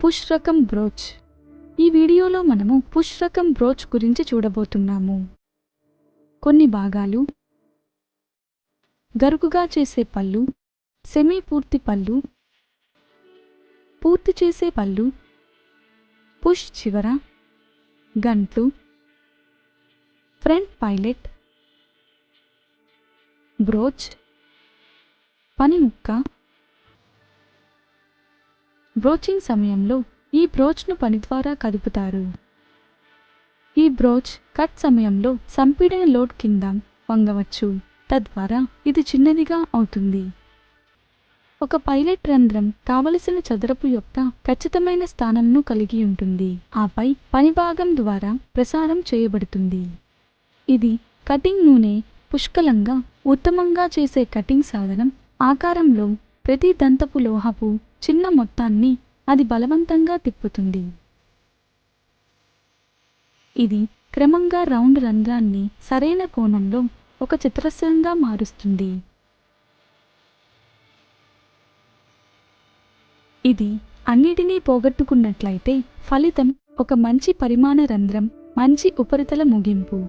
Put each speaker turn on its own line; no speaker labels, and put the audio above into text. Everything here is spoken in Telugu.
పుష్ రకం బ్రోచ్. ఈ వీడియోలో మనము పుష్ రకం బ్రోచ్ గురించి చూడబోతున్నాము. కొన్ని భాగాలు: గరుకుగా చేసే పళ్ళు, సెమీ పూర్తి పళ్ళు, పూర్తి చేసే పళ్ళు, పుష్ చివర, గంట్లు, ఫ్రంట్ పైలెట్, బ్రోచ్, పని ముక్క. బ్రోచింగ్ సమయంలో ఈ బ్రోచ్ను పని ద్వారా కదుపుతారు. ఈ బ్రోచ్ కట్ సమయంలో సంపీడన లోడ్ కింద వంగవచ్చు, తద్వారా ఇది చిన్నదిగా అవుతుంది. ఒక పైలెట్ రంధ్రం కావలసిన చదరపు యొక్క ఖచ్చితమైన స్థానంను కలిగి ఉంటుంది, ఆపై పని భాగం ద్వారా ప్రసారం చేయబడుతుంది. ఇది కటింగ్ నూనె పుష్కలంగా ఉత్తమంగా చేసే కటింగ్ సాధనం. ఆకారంలో ప్రతి దంతపు లోహపు చిన్న మొత్తాన్ని అది బలవంతంగా తిప్పుతుంది. ఇది క్రమంగా రౌండ్ రంధ్రాన్ని సరైన కోణంలో ఒక చతురస్రంగా మారుస్తుంది. ఇది అన్నిటినీ పోగొట్టుకున్నట్లయితే ఫలితం ఒక మంచి పరిమాణ రంధ్రం, మంచి ఉపరితల ముగింపు.